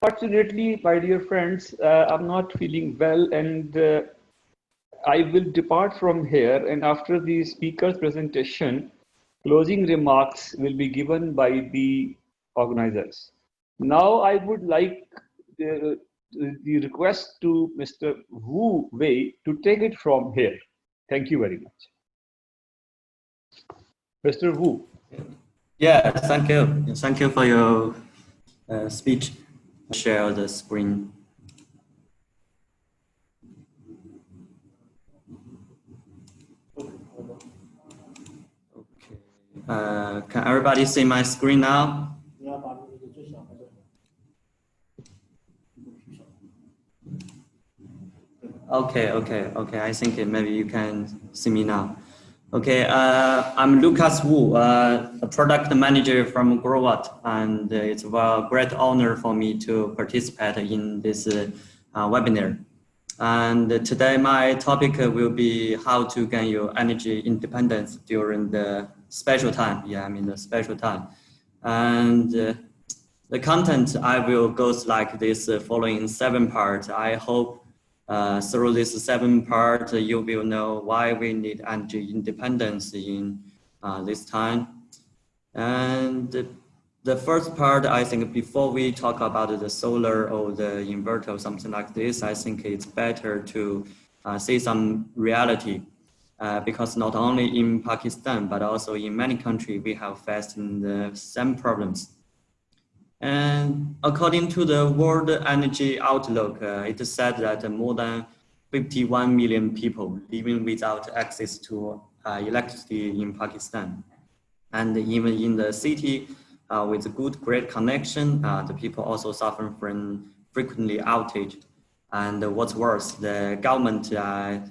Unfortunately, my dear friends, I'm not feeling well, and I will depart from here. And after the speaker's presentation, closing remarks will be given by the organizers. Now, I would like the request to Mr. Wu Wei to take it from here. Thank you very much. Mr. Wu. Yeah, thank you. Thank you for your speech. Share the screen. Okay. Can everybody see my screen now? Okay. I think maybe you can see me now. Okay, I'm Lucas Wu, a product manager from Growat, and it's a great honor for me to participate in this webinar. And today my topic will be how to gain your energy independence during the special time. Yeah, I mean the special time. And the content I will go like this following 7 parts. I hope through this 7 parts, you will know why we need energy independence in this time. And the first part, I think before we talk about the solar or the inverter or something like this, I think it's better to see some reality because not only in Pakistan, but also in many countries, we have faced the same problems. And according to the World Energy Outlook, it is said that more than 51 million people living without access to electricity in Pakistan. And even in the city with good grid connection, the people also suffer from frequently outage. And what's worse, the government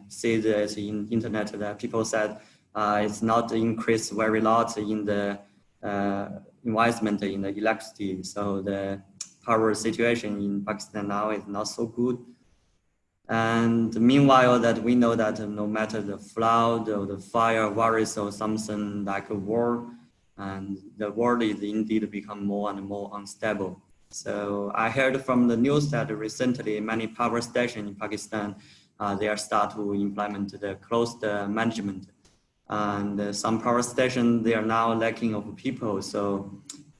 says this in internet that people said it's not increased very lot in the investment in the electricity. So the power situation in Pakistan now is not so good. And meanwhile that we know that no matter the flood or the fire, virus or something like a war, and the world is indeed become more and more unstable. So I heard from the news that recently many power stations in Pakistan, they are start to implement the closed management. And some power stations, they are now lacking of people. So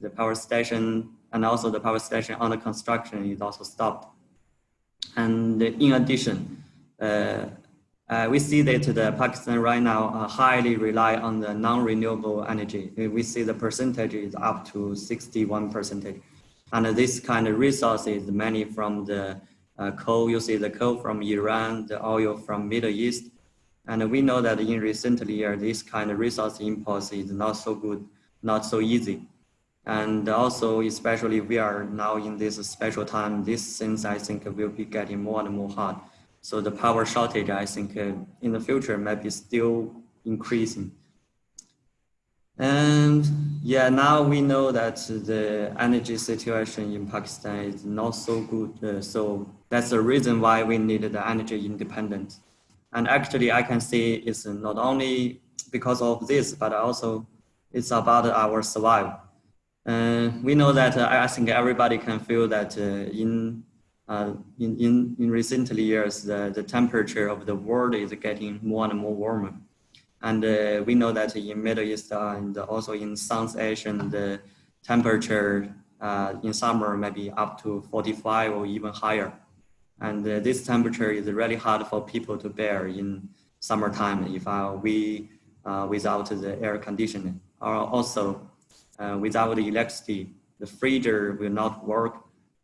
the power station and also the power station under construction is also stopped. And in addition, we see that the Pakistan right now highly rely on the non-renewable energy. We see the percentage is up to 61%. And this kind of resources, many from the coal, you see the coal from Iran, the oil from Middle East. And we know that in recent years, this kind of resource imports is not so good, not so easy. And also, especially we are now in this special time, this things I think will be getting more and more hard. So the power shortage, I think in the future might be still increasing. And yeah, now we know that the energy situation in Pakistan is not so good. So that's the reason why we need the energy independence. And actually I can say it's not only because of this, but also it's about our survival. We know that I think everybody can feel that in recent years, the temperature of the world is getting more and more warmer. And we know that in Middle East and also in South Asia, the temperature in summer may be up to 45 or even higher. And this temperature is really hard for people to bear in summertime if we without the air conditioning. Or also without the electricity, the freezer will not work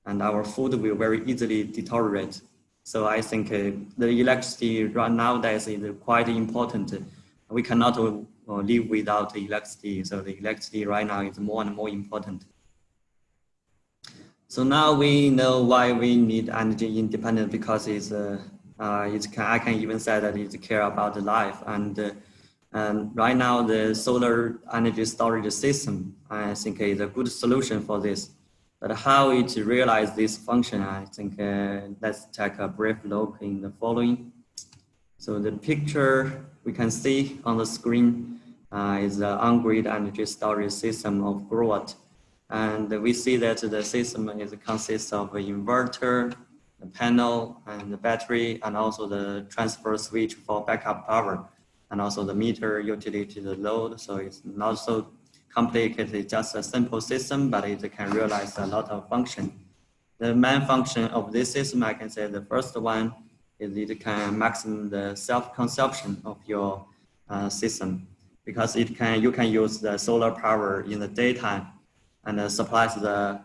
and our food will very easily deteriorate. So I think the electricity right nowadays is quite important. We cannot live without the electricity. So the electricity right now is more and more important. So now we know why we need energy independence because I can even say that it care about the life. And right now the solar energy storage system, I think is a good solution for this. But how it realize this function, I think let's take a brief look in the following. So the picture we can see on the screen is the on-grid energy storage system of Growat. And we see that the system consists of an inverter, the panel, and the battery, and also the transfer switch for backup power, and also the meter, utility, the load. So it's not so complicated, it's just a simple system, but it can realize a lot of function. The main function of this system, I can say the first one is it can maximum the self-consumption of your system, because you can use the solar power in the daytime and supplies the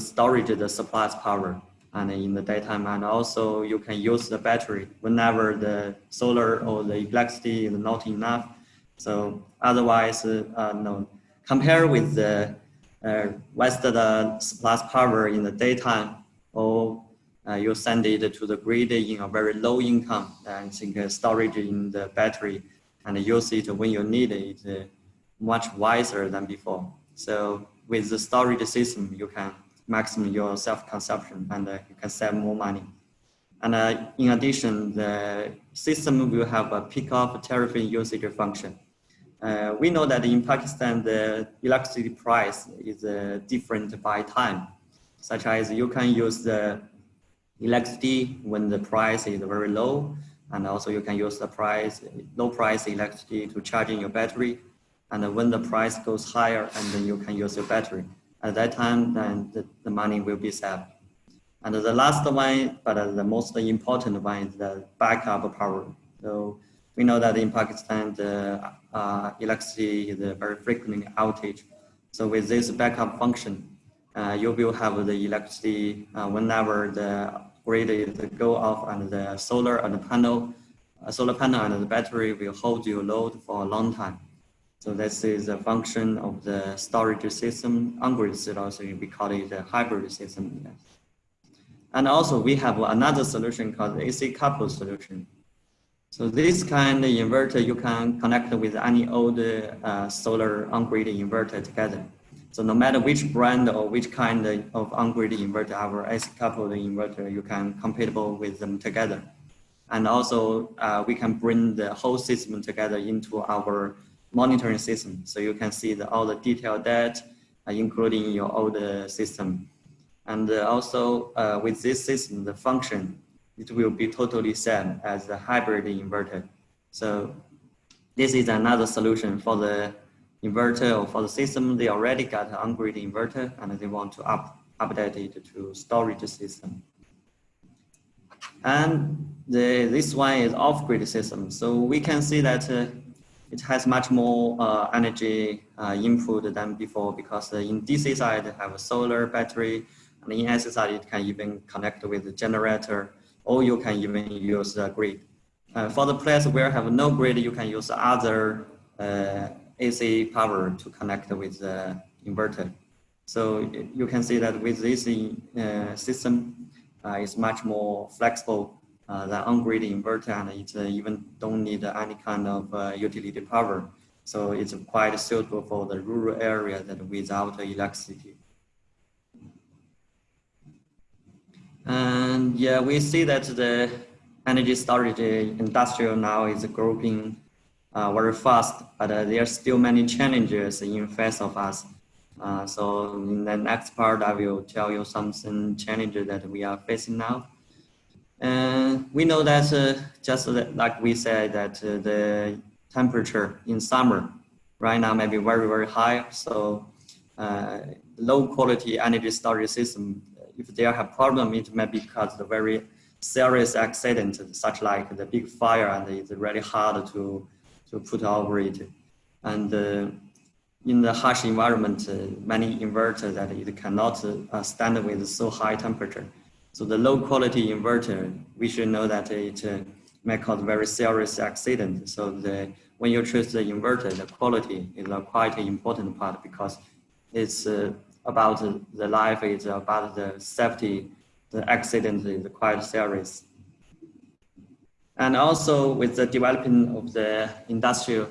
storage that supplies power and in the daytime, and also you can use the battery whenever the solar or the electricity is not enough. So otherwise, no. Compare with the waste the supplies power in the daytime, or you send it to the grid in a very low income, and think storage in the battery and use it when you need it, much wiser than before. So with the storage system, you can maximum your self-consumption and you can save more money. And in addition, the system will have a pick-up tariff usage function. We know that in Pakistan, the electricity price is different by time, such as you can use the electricity when the price is very low, and also you can use the low price electricity to charging your battery. And when the price goes higher, and then you can use your battery. At that time, then the money will be saved. And the last one, but the most important one, is the backup power. So we know that in Pakistan, the electricity is a very frequent outage. So with this backup function, you will have the electricity whenever the grid is go off, and the solar panel and the battery will hold your load for a long time. So this is a function of the storage system. On-grid solution, we call it a hybrid system. And also we have another solution called AC coupled solution. So this kind of inverter, you can connect with any old solar on-grid inverter together. So no matter which brand or which kind of on-grid inverter, our AC coupled inverter, you can compatible with them together. And also we can bring the whole system together into our monitoring system. So you can see all the detailed data, including your old system. And also with this system, the function, it will be totally same as the hybrid inverter. So this is another solution for the inverter or for the system. They already got an on-grid inverter and they want to update it to storage system. And this one is off-grid system. So we can see that it has much more energy input than before, because in DC side, they have a solar battery, and in AC side, it can even connect with the generator, or you can even use the grid. For the place where you have no grid, you can use other AC power to connect with the inverter. So you can see that with this system, it's much more flexible than on-grid inverter, and it even don't need any kind of utility power. So it's quite suitable for the rural area that without electricity. And yeah, we see that the energy storage industry now is growing very fast, but there are still many challenges in face of us. So in the next part, I will tell you some challenges that we are facing now. And we know that just like we said, that the temperature in summer right now may be very, very high. So low quality energy storage system, if they have problem, it may be because of very serious accident, such like the big fire, and it's really hard to put over it. And in the harsh environment, many inverters that it cannot stand with so high temperature. So the low quality inverter, we should know that it may cause very serious accident. So when you choose the inverter, the quality is a quite important part, because it's about the life, it's about the safety. The accident is quite serious. And also with the development of the industry,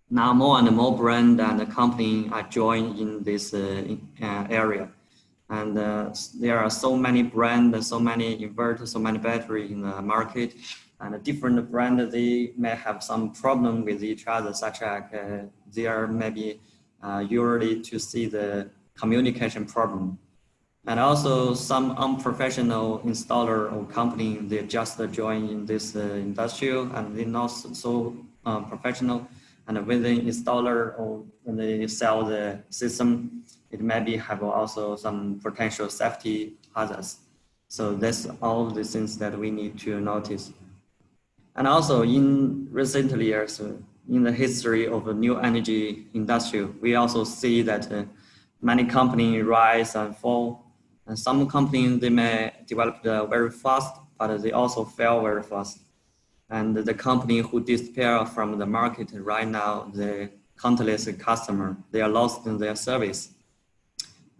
now more and more brand and company are joined in this area. And there are so many brands, so many inverters, so many batteries in the market, and different brands, they may have some problem with each other, such as they are maybe usually to see the communication problem. And also some unprofessional installer or company, they just join in this industry and they're not so professional. And when they installer or when they sell the system, it maybe have also some potential safety hazards. So that's all the things that we need to notice. And also in recent years, in the history of the new energy industry, we also see that many companies rise and fall. And some companies, they may develop very fast, but they also fail very fast. And the company who disappear from the market right now, the countless customer, they are lost in their service.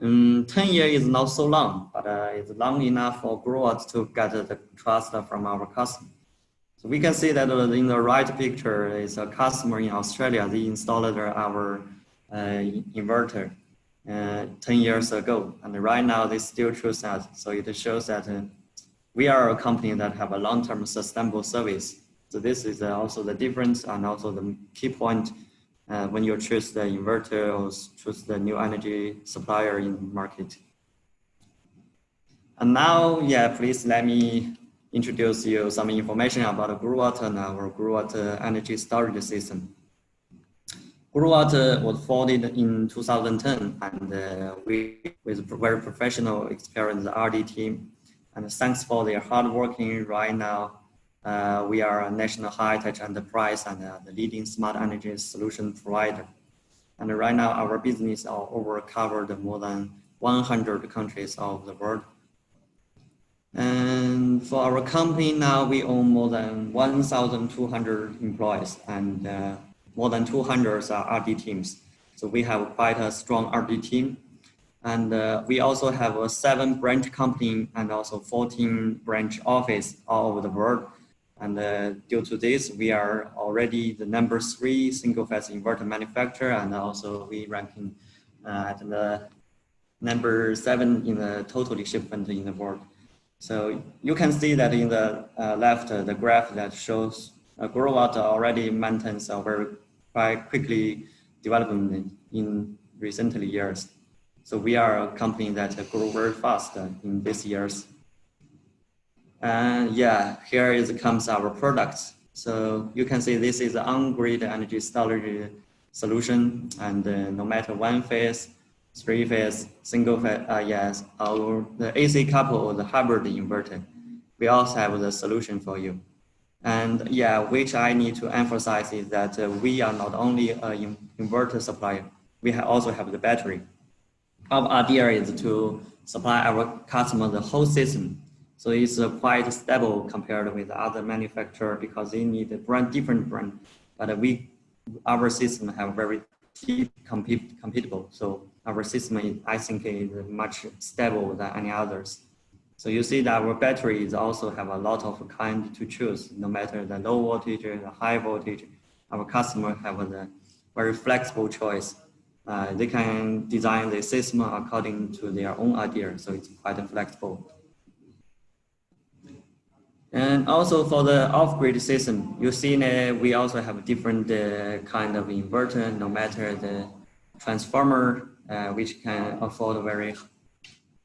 10 years is not so long, but it's long enough for growers to get the trust from our customer. So we can see that in the right picture is a customer in Australia. They installed our inverter 10 years ago, and right now they still choose us. So it shows that we are a company that have a long-term sustainable service. So this is also the difference and also the key point when you choose the inverter or choose the new energy supplier in the market. And now, please let me introduce you some information about Growat and our Growat energy storage system. Growat was founded in 2010, and we with very professional, experienced R&D team. And thanks for their hard working right now. We are a national high-tech enterprise and the leading smart energy solution provider. And right now, our business are over covered more than 100 countries of the world. And for our company now, we own more than 1,200 employees, and more than 200 are R&D teams. So we have quite a strong R&D team. And we also have a 7 branch company and also 14 branch office all over the world. And due to this, we are already the number 3 single-phase inverter manufacturer, and also we ranking at the number 7 in the total shipment in the world. So you can see that in the left, the graph that shows Growat already maintains a very quite quickly development in recent years. So we are a company that grew very fast in these years. And here comes our products. So you can see this is an on-grid energy storage solution, and no matter 1-phase, 3-phase, single-phase, or the AC couple or the hybrid inverter, we also have the solution for you. And which I need to emphasize is that we are not only an inverter supplier, we also have the battery. Our idea is to supply our customer the whole system. So it's quite stable compared with other manufacturers because they need a different brand. But our system have very compatible. So our system, I think, is much stable than any others. So you see that our batteries also have a lot of kind to choose, no matter the low voltage or the high voltage. Our customer have a very flexible choice. They can design the system according to their own idea, so it's quite flexible. And also for the off-grid system, you see we also have different kind of inverter, no matter the transformer, which can afford very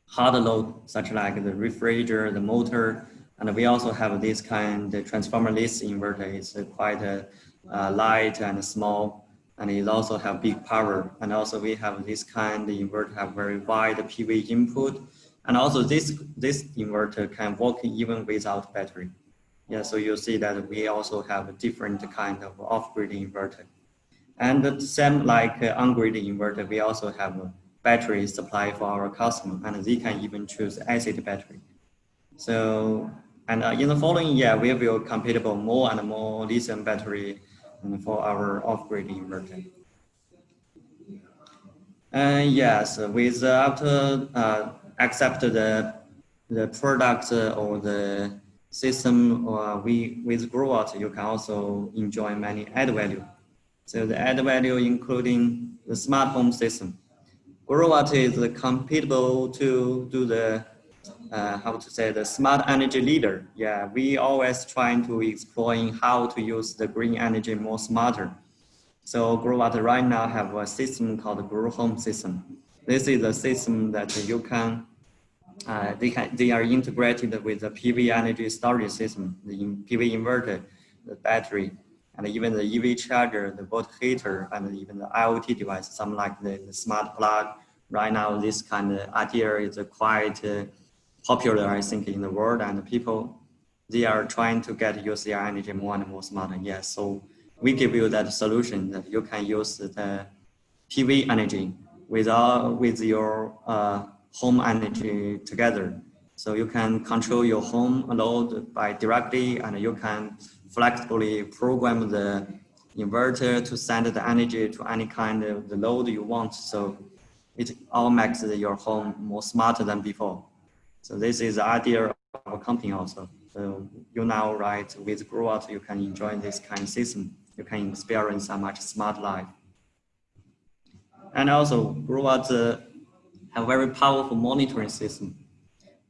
hard load, such like the refrigerator, the motor, and we also have this kind of transformer-less inverter. It's quite light and small, and it also have big power. And also we have this kind of inverter have very wide PV input. And also this inverter can work even without battery. So you see that we also have a different kind of off-grid inverter. And the same like on-grid inverter, we also have a battery supply for our customer, and they can even choose acid battery. So, and in the following year, we will compatible more and more lithium battery for our off-grid inverter. And yes, with after accept the product or the system with Growat, you can also enjoy many add value. So the add value including the smart home system. Growat is compatible to do the the smart energy leader. We always trying to exploring how to use the green energy more smarter. So Growwatt right now have a system called Grow Home system. This is a system that you can they are integrated with the PV energy storage system, the PV inverter, the battery, and even the EV charger, the water heater, and even the IoT device, something like the smart plug. Right now, this kind of idea is quite popular, I think, in the world, and people, they are trying to get use their energy more and more smarter. Yes, so we give you that solution that you can use the PV energy with your home energy together. So you can control your home load by directly, and you can flexibly program the inverter to send the energy to any kind of the load you want. So it all makes your home more smarter than before. So this is the idea of our company also. So you now, right, with Growwatt, you can enjoy this kind of system. You can experience a much smart life. And also, Growwatt have very powerful monitoring system.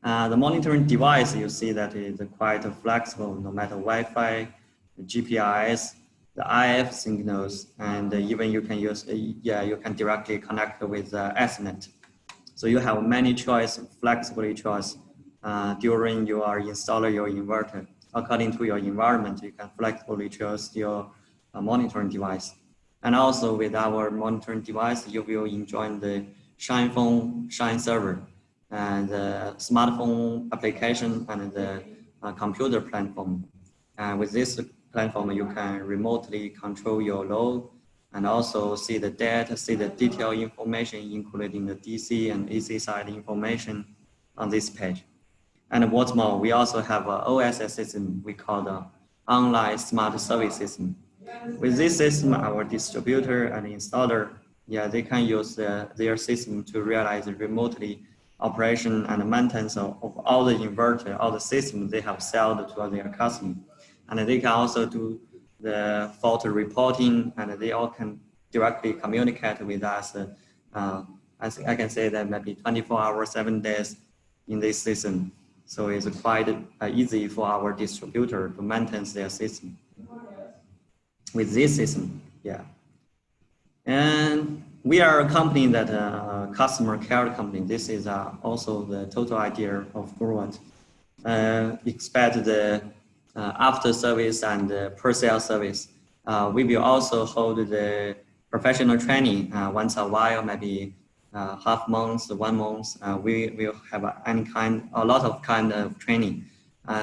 The monitoring device, you see that is quite flexible, no matter Wi-Fi, the GPS, the IF signals, and even you can use, you can directly connect with the Ethernet. So you have many choice, flexible choice during you are installing your inverter. According to your environment, you can flexibly choose your monitoring device. And also with our monitoring device, you will enjoy the Shine phone, Shine server, and the smartphone application and the computer platform. And with this platform, you can remotely control your load and also see the data, see the detailed information, including the DC and AC side information on this page. And what's more, we also have an OSS system we call the Online Smart Service System. With this system, our distributor and installer, they can use their system to realize remotely operation and maintenance of all the inverter, all the systems they have sold to their customer. And they can also do the fault reporting, and they all can directly communicate with us. I can say that maybe 24 hours, 7 days in this system. So it's quite easy for our distributor to maintain their system with this system, And we are a company that customer care company. This is also the total idea of Growwatt. Expect the after service and per-sale service. We will also hold the professional training once a while, maybe half month, 1 month. We will have a lot of kind of training,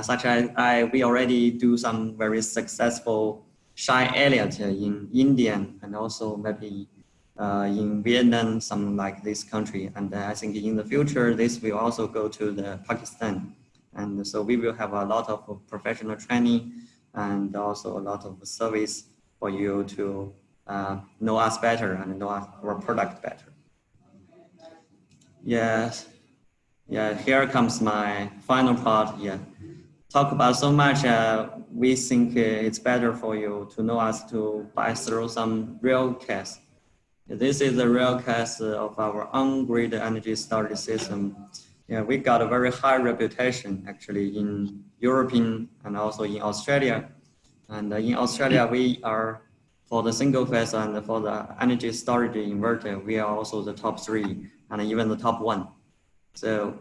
such as we already do some very successful Shine Elliott in India and also maybe in Vietnam, some like this country. And I think in the future, this will also go to the Pakistan. And so we will have a lot of professional training and also a lot of service for you to know us better and know our product better. Yes. Here comes my final part. Talk about so much. We think it's better for you to know us to buy through some real case. This is the real case of our on-grid energy storage system. We got a very high reputation actually in European and also in Australia. And in Australia, we are for the single phase and for the energy storage inverter, we are also the top 3 and even the top 1. So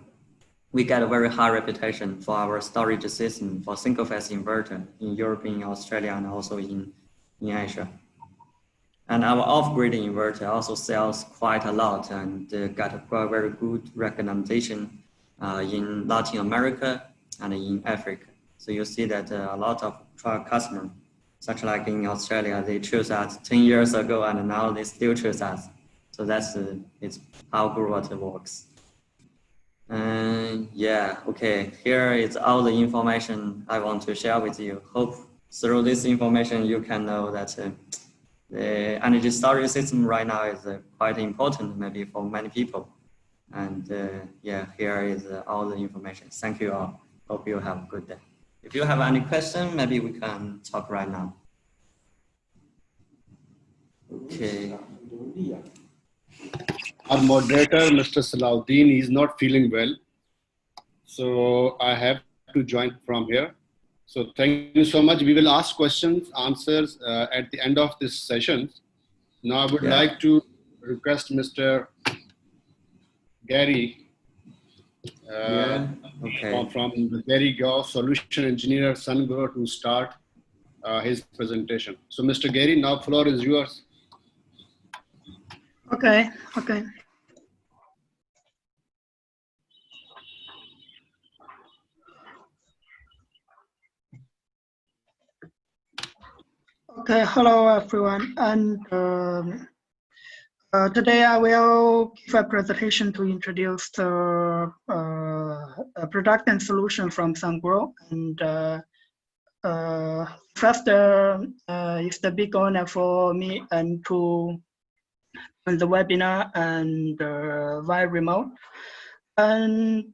we get a very high reputation for our storage system for single phase inverter in Europe, in Australia, and also in Asia. And our off-grid inverter also sells quite a lot and got a very good recommendation in Latin America and in Africa. So you see that a lot of customers, such like in Australia, they choose us 10 years ago and now they still choose us. So that's it's how Growwatt works. Okay, here is all the information I want to share with you. Hope through this information you can know that the energy storage system right now is quite important maybe for many people. And here is all the information. Thank you all. Hope you have a good day. If you have any question, maybe we can talk right now. Okay. Our moderator, Mr. Salahuddin, is not feeling well. So I have to join from here. So thank you so much. We will ask questions, answers at the end of this session. Now I would Yeah. like to request Mr. Gary Yeah. Okay. from the Gary Gao, Solution Engineer, Sungrow, to start his presentation. So Mr. Gary, now floor is yours. Okay. Okay, hello everyone, and today I will give a presentation to introduce the product and solution from Sungrow. And first is the big honor for me and to run the webinar and via remote. And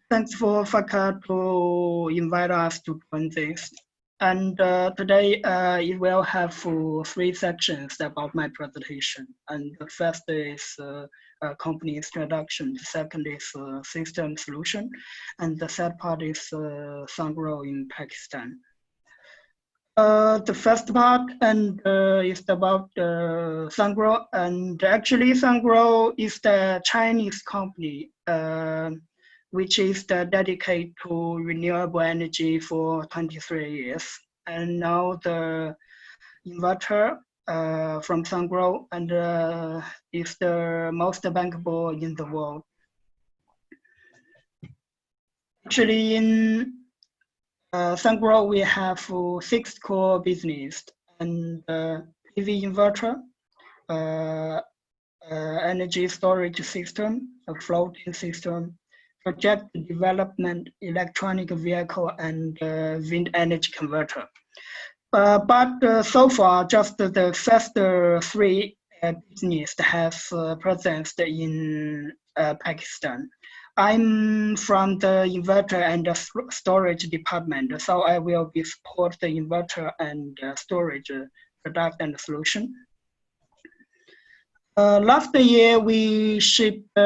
thanks for FACA to invite us to join this. And today it will have 3 sections about my presentation. And the first is company introduction, the second is system solution, and the third part is Sungrow in Pakistan. The first part and is about Sungrow, and actually Sungrow is the Chinese company which is dedicated to renewable energy for 23 years. And now the inverter from Sungrow and is the most bankable in the world. Actually, in Sungrow, we have 6 core business and PV inverter, energy storage system, a floating system, project development, electronic vehicle, and wind energy converter. But so far, just the first 3 business has presence in Pakistan. I'm from the inverter and the storage department, so I will be support the inverter and storage product and solution. Last year, we shipped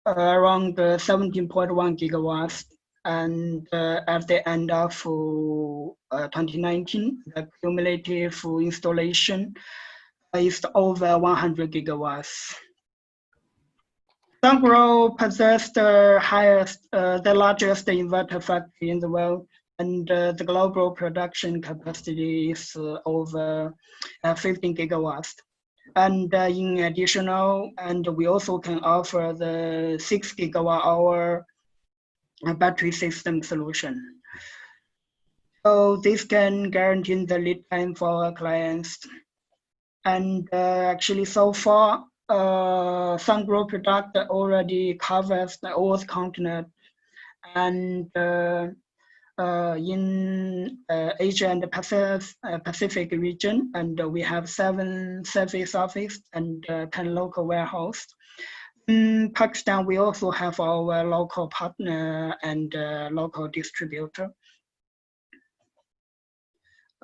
around 17.1 gigawatts, and at the end of 2019, the cumulative installation is over 100 gigawatts. Sungrow possesses the largest inverter factory in the world, and the global production capacity is over 15 gigawatts. And in additional, and we also can offer the 6 gigawatt hour battery system solution. So this can guarantee the lead time for our clients. And actually, so far, Sungrow product already covers the all continent, and in Asia and the Pacific region, and we have 7 service offices and 10 local warehouses. In Pakistan, we also have our local partner and local distributor.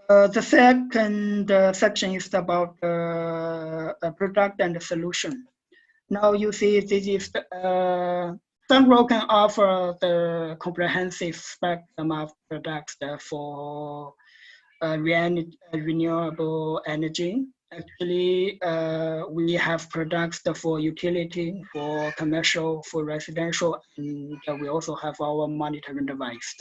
The second section is about product and solution. Now you see this is Sungrow can offer the comprehensive spectrum of products for renewable energy. Actually, we have products for utility, for commercial, for residential, and we also have our monitoring device.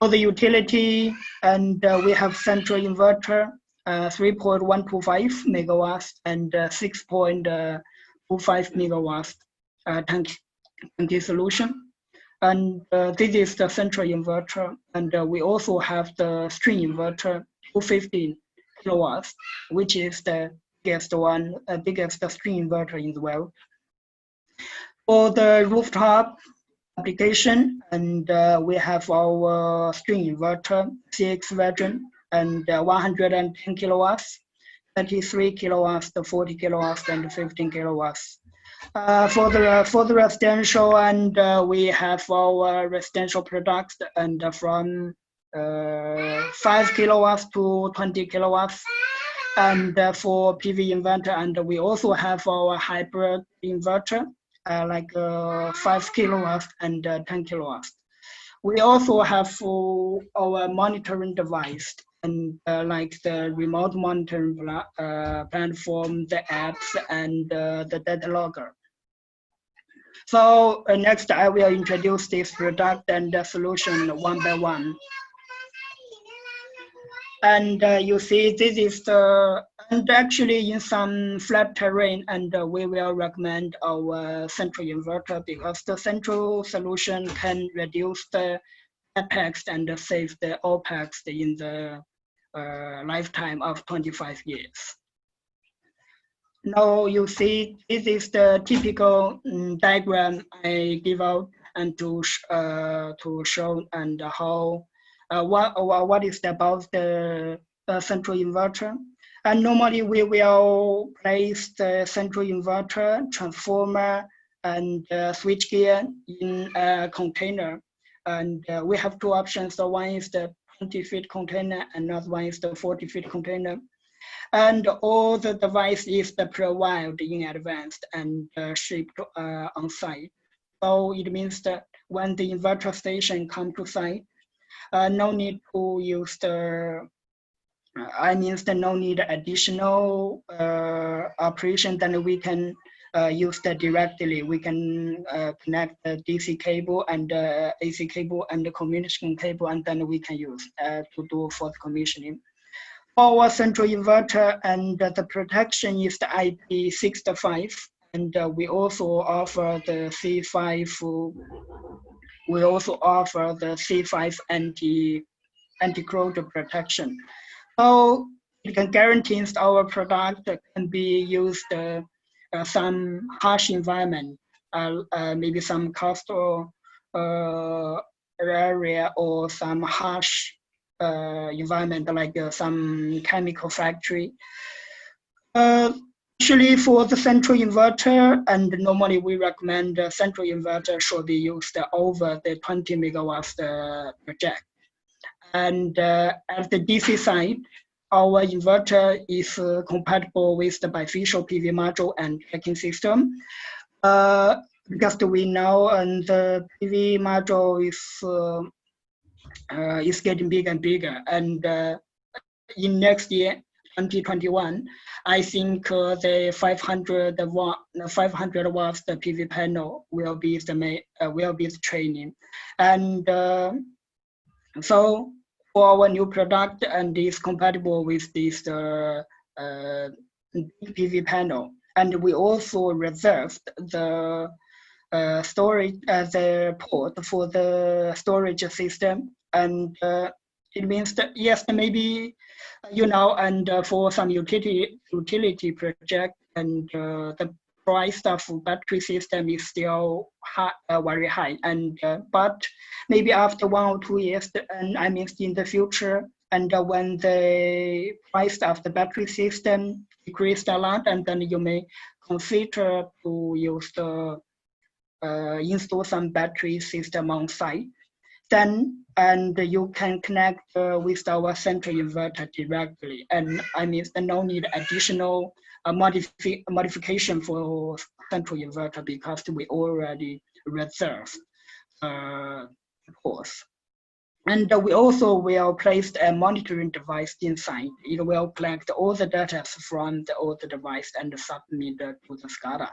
For the utility, and we have central inverter, 3.125 megawatts and 6.25 megawatts turnkey solution. And this is the central inverter. And we also have the string inverter, 215 kilowatts, which is the biggest string inverter in the world. For the rooftop application, and we have our string inverter, CX version, and 110 kilowatts, 33 kilowatts, 40 kilowatts, and 15 kilowatts. For the residential, and we have our residential products, and from 5 kilowatts to 20 kilowatts, and for PV inverter, and we also have our hybrid inverter, like 5 kilowatts and 10 kilowatts. We also have our monitoring device, and like the remote monitoring platform, the apps, and the data logger. So next, I will introduce this product and the solution one by one. And you see, this is the, and actually in some flat terrain, and we will recommend our central inverter because the central solution can reduce the CapEx and save the OpEx in the lifetime of 25 years. Now you see, this is the typical diagram I give out and to show and how what is about the central inverter. And normally we will place the central inverter, transformer, and switchgear in a container. And we have two options. So one is the 20-feet container, and another one is the 40-feet container. And all the device is provided in advance and shipped on site. So it means that when the inverter station come to site, no need to use the, no need additional operation. Then we can use that directly. We can connect the DC cable and AC cable and the communication cable, and then we can use to do for the commissioning. Our central inverter and the protection is the IP65, and we also offer the C5. We also offer the C5 anti-corrosion protection. So it can guarantee our product can be used some harsh environment, maybe some coastal area or some harsh environment like some chemical factory. Actually, for the central inverter, and normally we recommend the central inverter should be used over the 20 megawatts project. And at the DC side, our inverter is compatible with the bifacial PV module and tracking system. Because we know and the PV module is getting bigger and bigger. And in next year, 2021, I think the 500 watts the PV panel will be the training. And so for our new product, and is compatible with this PV panel. And we also reserved the storage as a port for the storage system. And it means that, yes, maybe, and for some utility project, and the price of battery system is still very high. And but maybe after 1 or 2 years, and in the future, and when the price of the battery system decreased a lot, and then you may consider to use the install some battery system on site. Then and you can connect with our central inverter directly, and no need additional modification for central inverter because we already reserved ports. And we also will place a monitoring device inside. It will collect all the data from all the device and submit to the SCADA.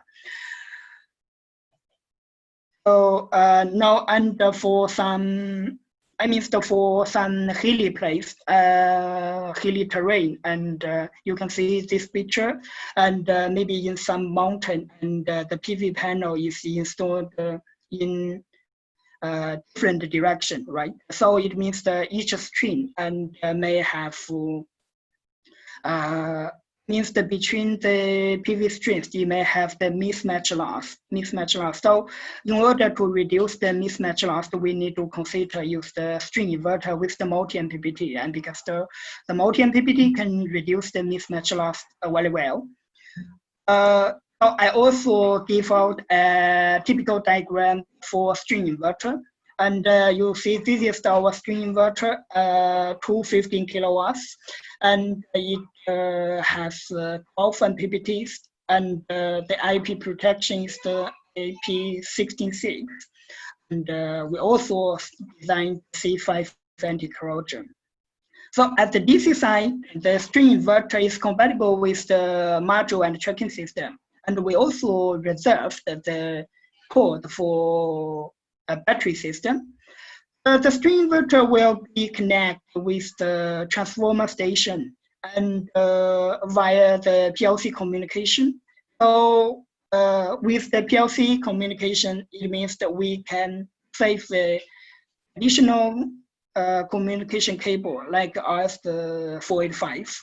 So now, and for some, for some hilly place, hilly terrain, and you can see this picture, and maybe in some mountain, and the PV panel is installed in different direction, right? So it means that each string and may have means that between the PV strings, you may have the mismatch loss. So in order to reduce the mismatch loss, we need to consider use the string inverter with the multi-MPPT, and because the multi-MPPT can reduce the mismatch loss very well. I also give out a typical diagram for string inverter. And you see this is our string inverter, 215 kilowatts. And it has 12 MPPTs. And the IP protection is the IP166. And we also designed C5 anti-corrosion. So at the DC side, the string inverter is compatible with the module and tracking system. And we also reserved the port for a battery system. The string inverter will be connected with the transformer station and via the PLC communication. So with the PLC communication, it means that we can save the additional communication cable like RS485,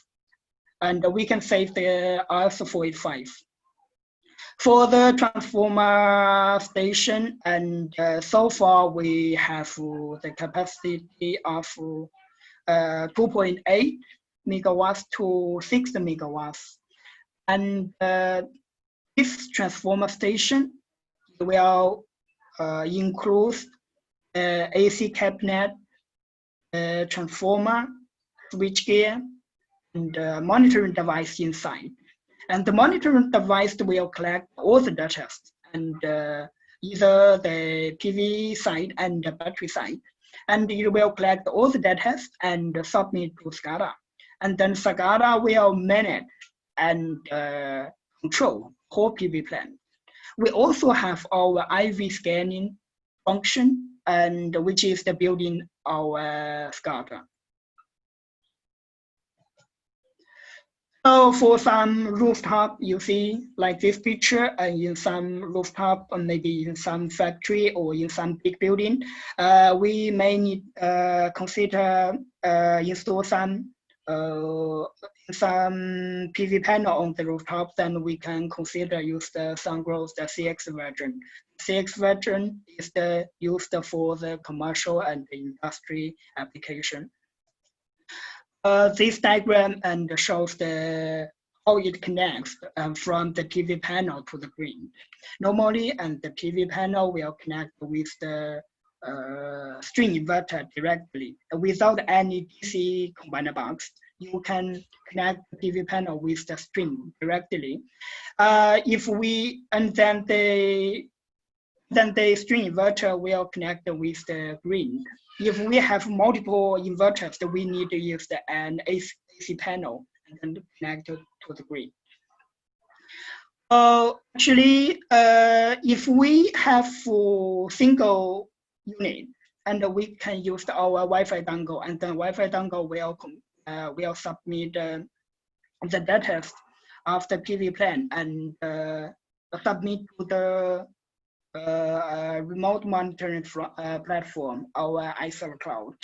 and we can save the RS485. For the transformer station, and so far we have the capacity of 2.8 megawatts to 6 megawatts. And this transformer station will include AC cabinet, transformer, switchgear, and monitoring device inside. And the monitoring device will collect all the data, and either the PV side and the battery side. And it will collect all the data and submit to SCADA. And then SCADA will manage and control whole PV plant. We also have our IV scanning function, and which is the building our SCADA. So for some rooftop, you see like this picture, and in some rooftop, or maybe in some factory or in some big building, we may need consider install some PV panel on the rooftop. Then we can consider use the Sungrow's the CX version. CX version is used for the commercial and the industry application. This diagram and shows how it connects from the PV panel to the grid. Normally, and the PV panel will connect with the string inverter directly without any DC combiner box. You can connect the PV panel with the string directly. Then the string inverter will connect with the grid. If we have multiple inverters, we need to use an AC panel and connect to the grid. Actually, if we have a single unit, and we can use our Wi-Fi dongle, and then Wi-Fi dongle will submit the data of the PV plant and submit to the remote monitoring platform, our iServer Cloud.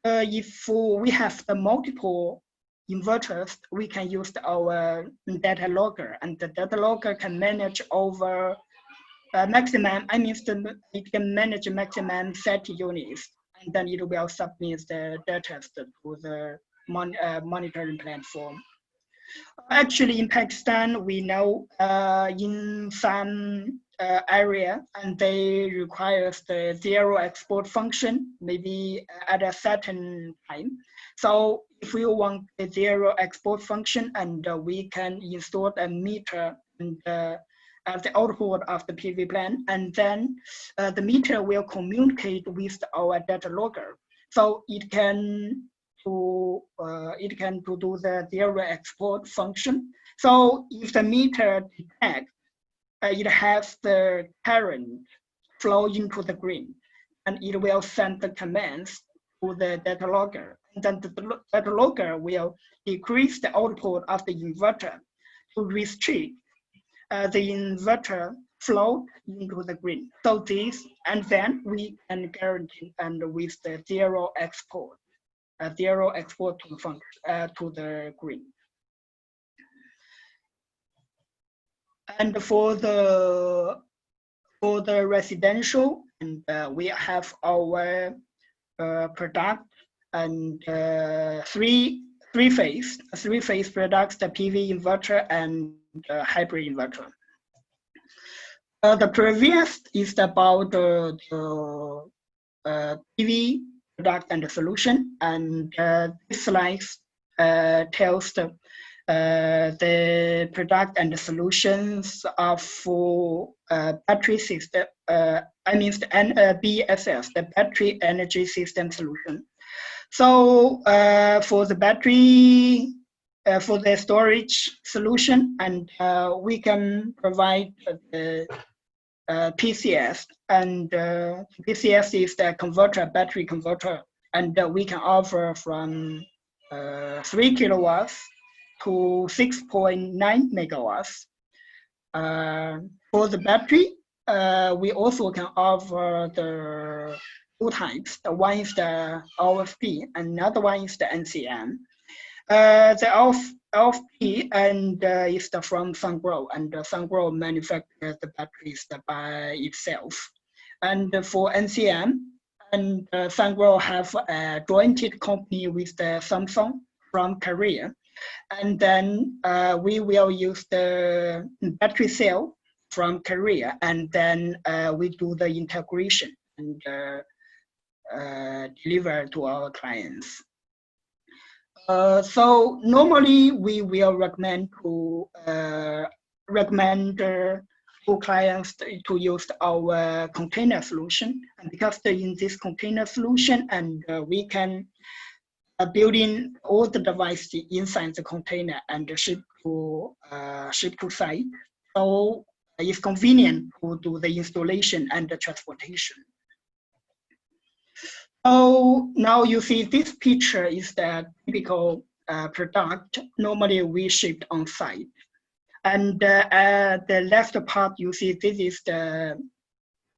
If we have the multiple inverters, we can use our data logger, and the data logger can manage over maximum, it can manage maximum 30 units, and then it will submit the data to the monitoring platform. Actually, in Pakistan, we know in some area, and they require the zero export function, maybe at a certain time. So if we want a zero export function, and we can install a meter and at the output of the PV plant, and then the meter will communicate with our data logger. So it can do the zero export function. So if the meter detects it has the current flow into the grid, and it will send the commands to the data logger. And then the data logger will decrease the output of the inverter to restrict the inverter flow into the grid. So this, and then we can guarantee and with the zero export to the grid. And for the residential, and we have our product and three phase products: the PV inverter and hybrid inverter. The previous is about the PV product and the solution, and this slide tells the product and the solutions of battery system. BSS, the battery energy system solution. So for the battery, for the storage solution, and we can provide the PCS, and PCS is the converter, battery converter, and we can offer from 3 kilowatts to 6.9 megawatts. For the battery, we also can offer the two types. The one is the OFP, and another one is the NCM. The LFP and is the from Sungrow, and Sungrow manufactures the batteries by itself. And for NCM, and Sungrow have a jointed company with the Samsung from Korea. And then we will use the battery cell from Korea, and then we do the integration and deliver to our clients. So normally we will recommend to clients to use our container solution, and because in this container solution, and we can build in all the devices inside the container and ship to site. So it's convenient to do the installation and the transportation. So now you see this picture is the typical product. Normally we ship on site. And the left part, you see this is the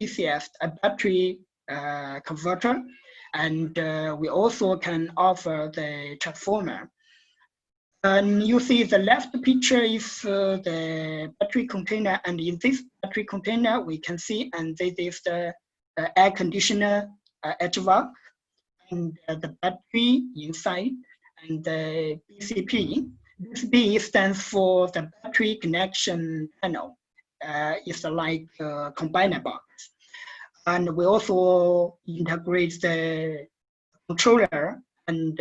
PCS, a battery converter. And we also can offer the transformer. And you see the left picture is the battery container. And in this battery container, we can see, and this is the air conditioner HVAC, and the battery inside, and the BCP. This B stands for the battery connection panel. It's like a combiner box. And we also integrate the controller and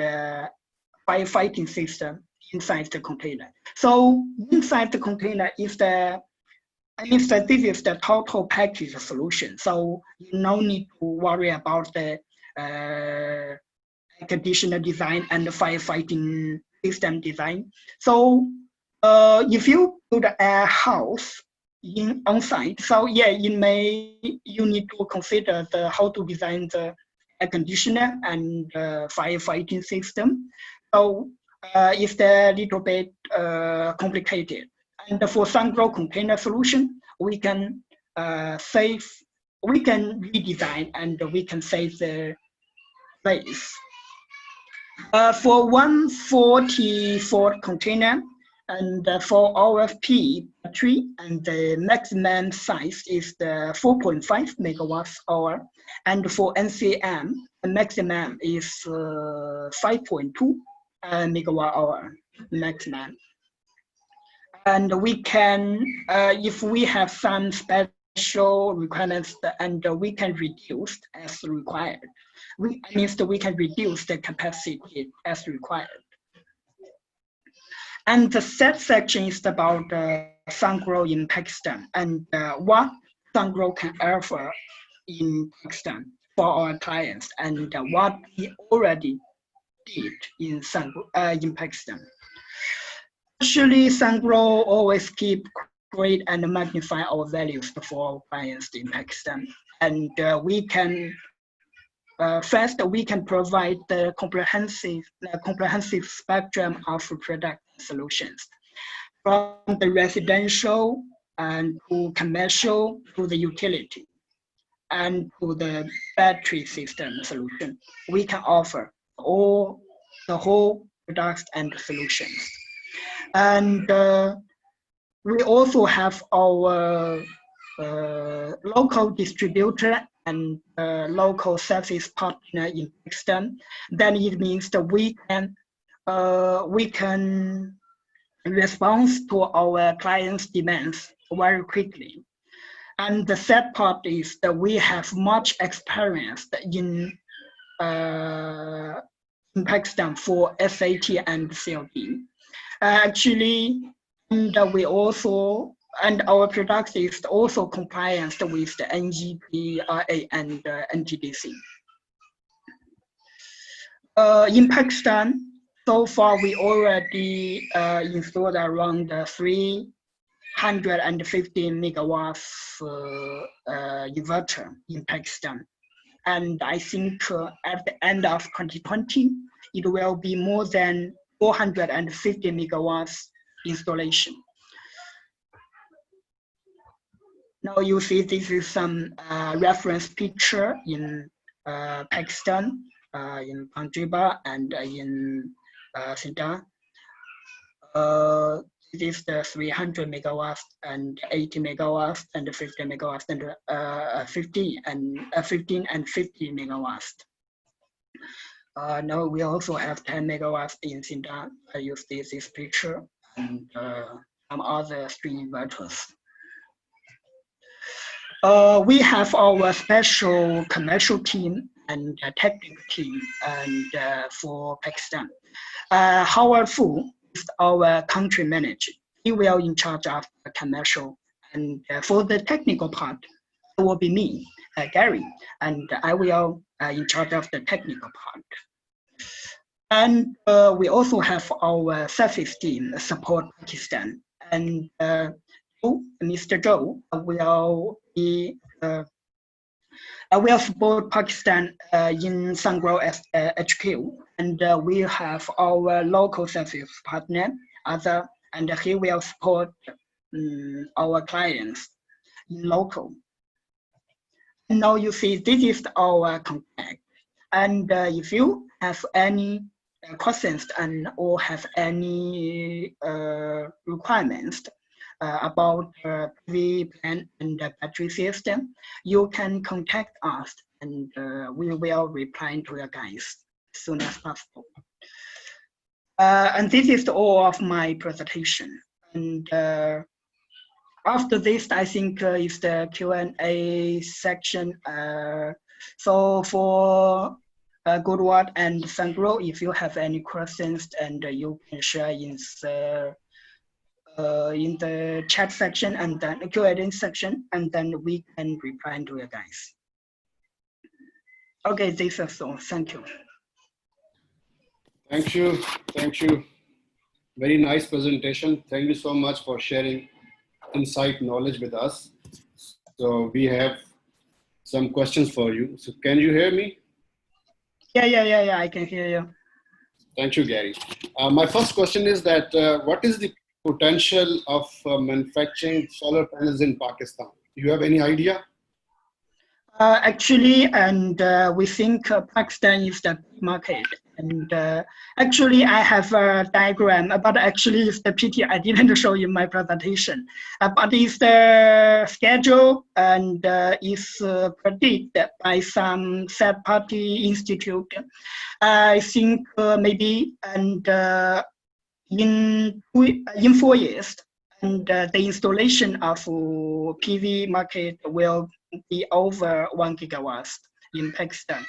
firefighting system inside the container. So inside the container is this is the total package solution. So you no need to worry about the air conditioner design and the firefighting system design. So if you build a house on site, so yeah, you need to consider how to design the air conditioner and firefighting system. So it's a little bit complicated. And for Sungrow container solution, we can redesign and we can save the space. For 140-volt container and for OFP battery, and the maximum size is the 4.5 megawatts hour. And for NCM, the maximum is 5.2 megawatt hour maximum. And we can, if we have some special requirements, and we can reduce as required. Means that we can reduce the capacity as required. And the third section is about Sungrow in Pakistan, and what Sungrow can offer in Pakistan for our clients, and what we already did in Pakistan. Actually, Sungrow always keep create and magnify our values for our clients in Pakistan, and we can first we can provide the comprehensive spectrum of product solutions, from the residential and to commercial to the utility and to the battery system solution. We can offer the whole products and solutions. And we also have our local distributor and local service partner in Pakistan. Then it means that we can respond to our clients' demands very quickly. And the third part is that we have much experience in Pakistan for SAT and CLD. Actually, and we also, and our product is also compliant with the NGPRA and NGDC. In Pakistan, so far we already installed around 350 megawatts inverter in Pakistan. And I think at the end of 2020, it will be more than 450 megawatts installation. Now you see this is some reference picture in Pakistan, in Punjab and in Sindh. This is the 300 megawatts and 80 megawatts and 50 megawatts and 15 and 50 megawatts. Now we also have 10 megawatts in Sindh. You see this picture and some other string inverters. We have our special commercial team and technical team and for Pakistan. Howard Fu is our country manager. He will in charge of the commercial, and for the technical part, it will be me, Gary, and I will in charge of the technical part. And we also have our service team support Pakistan, and Mr. Zhou will be will support Pakistan in Sungrow HQ, and we have our local service partner, and he will support our clients in local. And now you see this is our contact, and if you have any questions and or have any requirements about PV plant and the battery system, you can contact us and we will reply to you guys as soon as possible. And this is all of my presentation. And after this, I think is the Q&A section. So for Goodwatt and Sungrow, if you have any questions, and you can share in the chat section and then the Q&A section, and then we can reply to you guys. Okay, this is all. Thank you. Thank you. Thank you. Very nice presentation. Thank you so much for sharing insight knowledge with us. So we have some questions for you. So can you hear me? Yeah, I can hear you. Thank you, Gary. My first question is that what is the potential of manufacturing solar panels in Pakistan? Do you have any idea? Actually, and we think Pakistan is the market. And actually, I have a diagram, but actually it's the PT I didn't show in my presentation. But it's the schedule and is predicted by some third-party institute. I think maybe and in 4 years, and the installation of PV market will be over 1 gigawatts in Pakistan.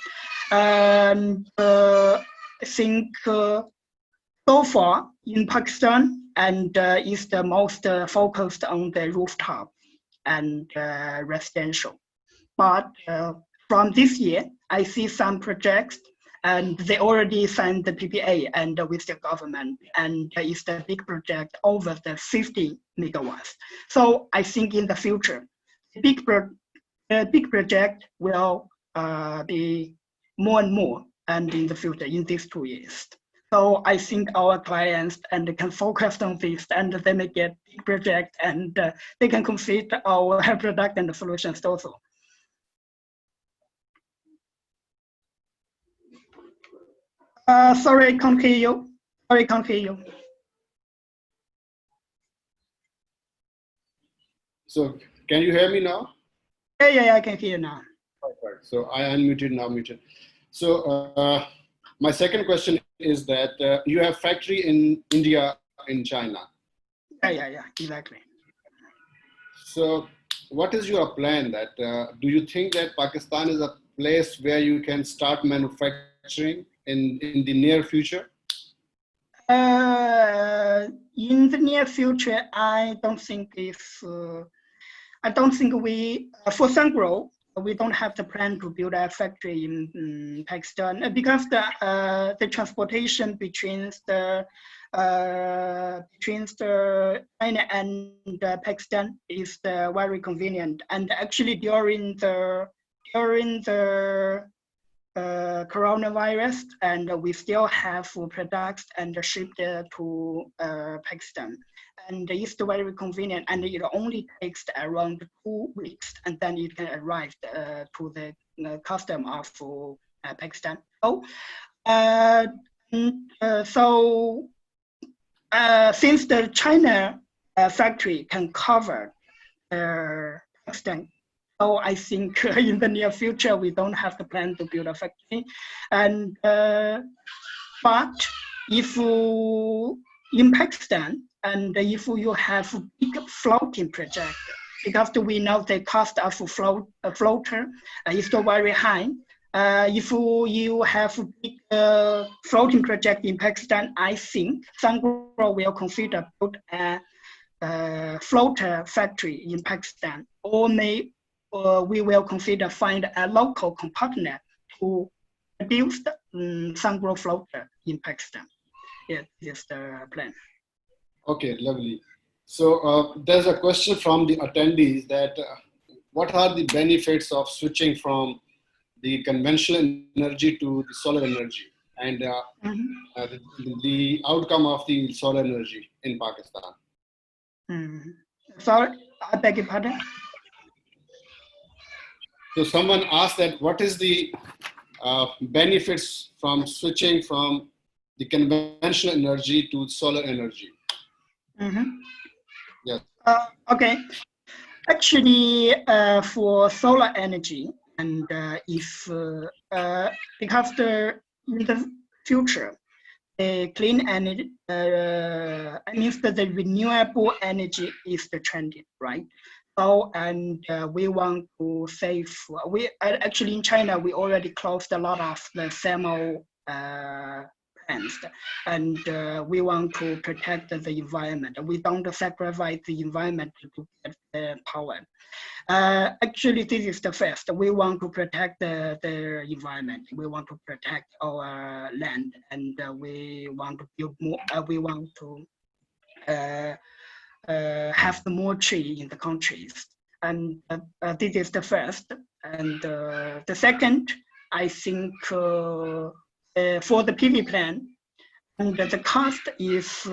And I think so far in Pakistan, and is the most focused on the rooftop and residential. But from this year, I see some projects, and they already signed the PPA and with the government, and it's the big project over the 50 megawatts. So I think in the future, the big project will be more and more, and in the future, in these 2 years. So I think our clients and can focus on this, and they may get big project, and they can complete our product and the solutions also. Sorry, I can't hear you. Sorry, I can't hear you. So can you hear me now? Yeah, I can hear you now. Perfect. So I unmuted, now muted. So my second question is that you have factory in India, in China. Yeah, exactly. So what is your plan that, do you think that Pakistan is a place where you can start manufacturing in the near future? In the near future, I don't think if, I don't think we, for Sungrow, we don't have the plan to build a factory in Pakistan because the transportation between the China and Pakistan is very convenient. And actually during the coronavirus, and we still have products and shipped to Pakistan. And it's very convenient, and it only takes around 2 weeks, and then it can arrive to the custom of Pakistan. Since the China factory can cover Pakistan, so I think in the near future we don't have the plan to build a factory. And but if in Pakistan, and if you have a big floating project, because we know the cost of a floater is still very high. If you have a big floating project in Pakistan, I think Sungrow will consider build a floater factory in Pakistan, or we will consider find a local partner to produce the Sungrow floater in Pakistan. Yeah, this is the plan. Okay, lovely. So there's a question from the attendees that what are the benefits of switching from the conventional energy to the solar energy, and the outcome of the solar energy in Pakistan? Sorry, I beg your pardon? So someone asked that what is the benefits from switching from the conventional energy to solar energy? Yes. Okay. Actually, for solar energy, and because in the future, the clean energy, I mean the renewable energy is the trend, right? So, and we want to save. We actually in China we already closed a lot of the thermal plants, and we want to protect the environment. We don't sacrifice the environment to get the power. Actually, this is the first. We want to protect the environment. We want to protect our land, and we want to build more. We want to have the more tree in the countries. And this is the first. And the second, I think for the PV plant, and the cost is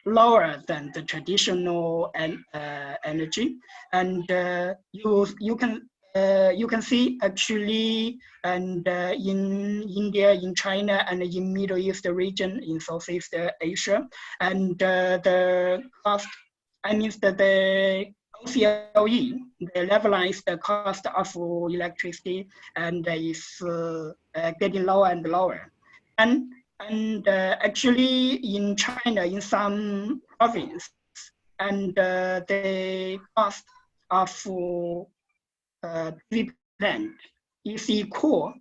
lower than the traditional energy. And you can see actually, and in India, in China, and in Middle East region, in Southeast Asia, and the cost, I mean the OCLE, the levelized cost of electricity, and is getting lower and lower. And actually in China, in some province, and the cost of PV plant is equal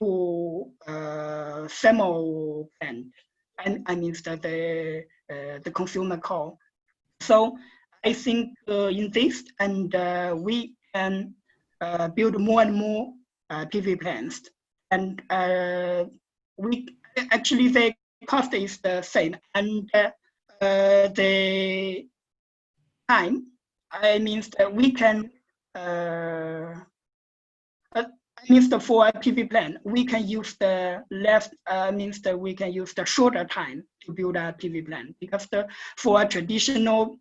to thermal plant, and I mean the consumer call. So I think in this, and we can build more and more PV plants, and we actually the cost is the same, and the time, I mean that we can for a PV plant, we can use the means that we can use the shorter time to build a PV plant, because for a traditional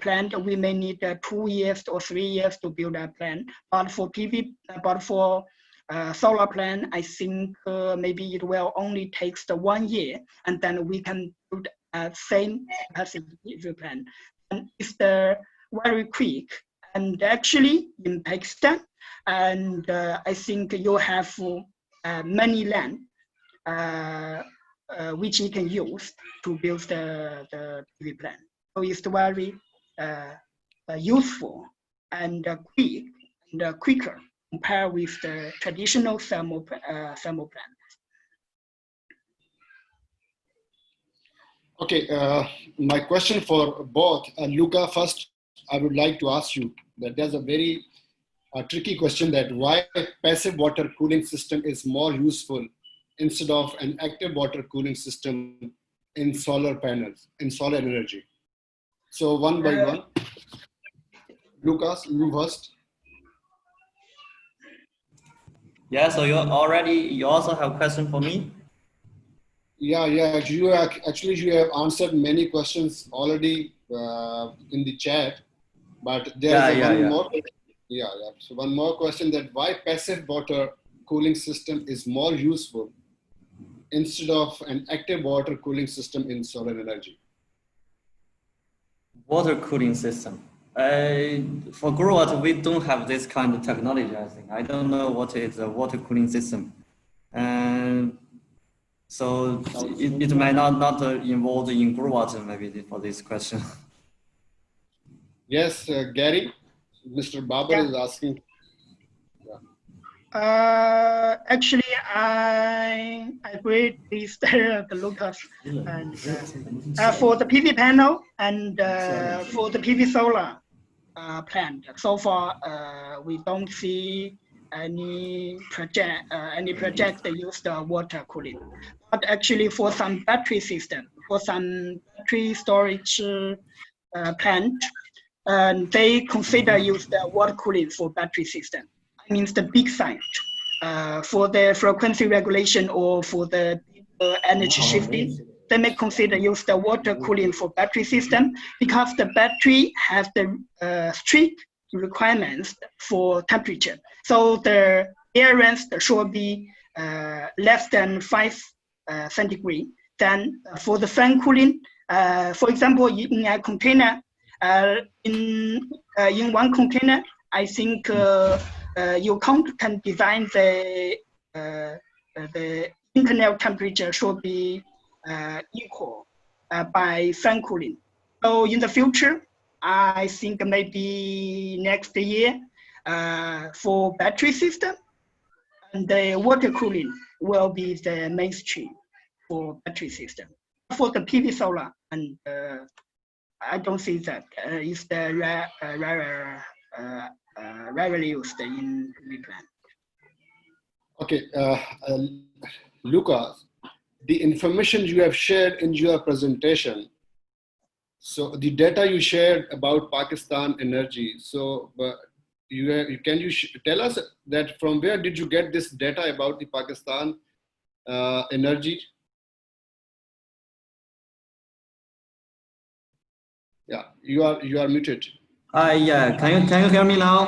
plant, we may need 2 years or 3 years to build a plant. But for solar plant, I think maybe it will only take 1 year, and then we can build a same capacity PV plant. And it's very quick. And actually in Pakistan, and I think you have many land which you can use to build the PV plant. So it's very useful and quick and quicker compared with the traditional thermal plant. Okay, my question for both, Luca, first, I would like to ask you that there's a very a tricky question that why passive water cooling system is more useful instead of an active water cooling system in solar panels, in solar energy. So one by one, Lucas, you first. Yeah, so you also have a question for me? Yeah. You have answered many questions already in the chat, but there's one more. Yeah. So one more question that why passive water cooling system is more useful instead of an active water cooling system in solar energy. Water cooling system. For Growatt, we don't have this kind of technology, I think. I don't know what is a water cooling system. So it might not involved in Growatt maybe for this question. Yes, Gary, Mr. Babar is asking. Actually, I agree with the Lucas. And for the PV panel and for the PV solar plant, so far we don't see any project that use the water cooling. But actually, for some battery system, for some battery storage plant, and they consider use the water cooling for battery system. Means the big site for the frequency regulation or for the energy shifting, they may consider use the water cooling for battery system because the battery has the strict requirements for temperature. So the air range should be less than 5 centigrade. Then for the fan cooling, for example, in a container, in one container, I think you can design the internal temperature should be equal by fan cooling. So in the future, I think maybe next year for battery system, and the water cooling will be the mainstream for battery system. For the PV solar, and I don't see that it's the rarely used in PV plant. Okay, Lucas, the information you have shared in your presentation, so the data you shared about Pakistan energy, so can you tell us that from where did you get this data about the Pakistan energy? Yeah, you are muted. Yeah, can you hear me now?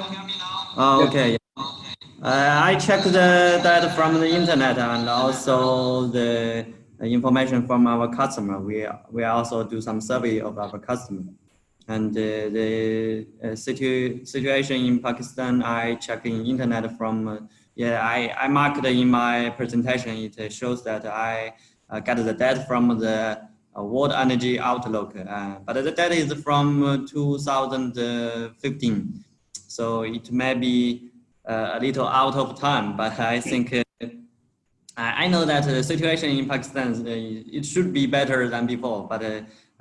Okay. I checked the data from the internet and also the information from our customer. We also do some survey of our customer, and the situation in Pakistan I checked in internet from. I marked in my presentation. It shows that I got the data from the World Energy Outlook, but the data is from 2015, so it may be a little out of time, but I think I know that the situation in Pakistan, it should be better than before, but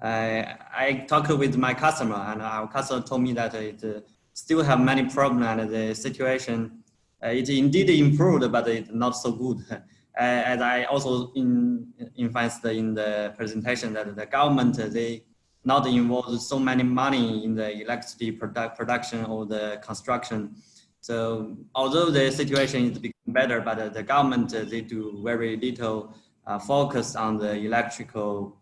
I talked with my customer and our customer told me that it still have many problems and the situation, it indeed improved, but it's not so good. As I also emphasized in the presentation that the government, they not involved so many money in the electricity production or the construction. So although the situation is becoming better, but the government, they do very little focus on the electrical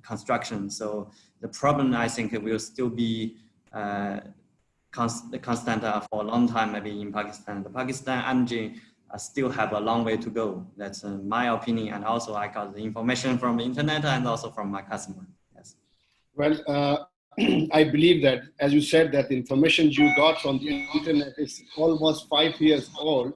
construction. So the problem, I think, will still be constant for a long time, maybe in Pakistan. The Pakistan energy still have a long way to go. That's my opinion. And also I got the information from the internet and also from my customer. Yes. Well, I believe that, as you said, that the information you got from the internet is almost 5 years old.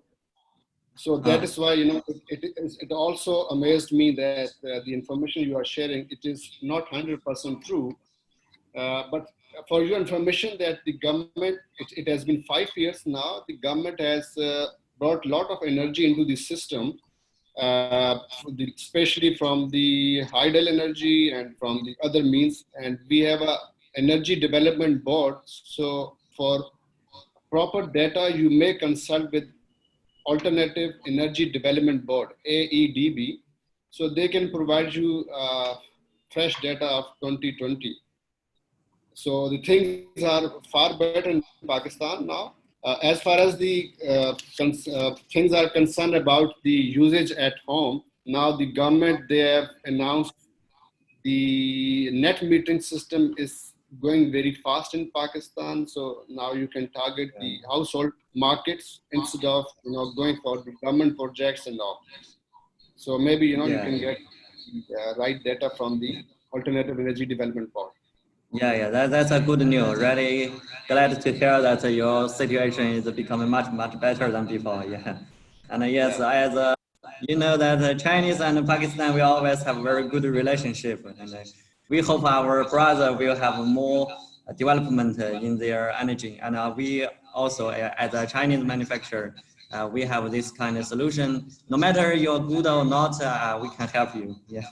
So that is why, it also amazed me that the information you are sharing, it is not 100% true. But for your information that the government, it has been 5 years now, the government has brought a lot of energy into the system, especially from the hydel energy and from the other means. And we have a energy development board. So for proper data, you may consult with Alternative Energy Development Board, AEDB. So they can provide you fresh data of 2020. So the things are far better in Pakistan now. As far as the things are concerned about the usage at home, now the government, they have announced the net metering system is going very fast in Pakistan. So now you can target the household markets instead of going for the government projects and all. So maybe you can get the right data from the Alternative Energy Development Board. Yeah, that's a good news. Really glad to hear that your situation is becoming much better than before. Yeah, and yes, as you know that Chinese and Pakistan, we always have very good relationship, and we hope our brother will have more development in their energy. And we also, as a Chinese manufacturer, we have this kind of solution. No matter you're good or not, we can help you. Yeah.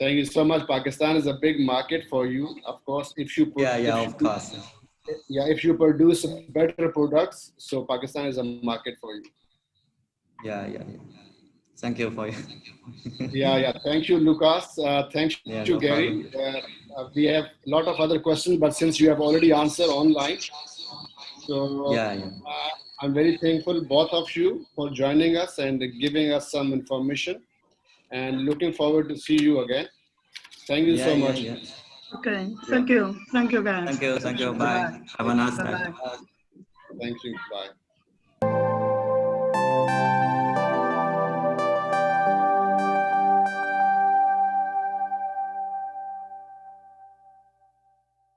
Thank you so much. Pakistan is a big market for you, of course. If you Of course. If you produce better products, so Pakistan is a market for you. Yeah. Thank you for you. Thank you, Lucas. Thank you, No Gary. We have a lot of other questions, but since you have already answered online, so I'm very thankful both of you for joining us and giving us some information, and looking forward to see you again. Thank you so much. Okay, thank you. Thank you, guys. Thank you. Bye. Have a nice day. Thank you. Bye.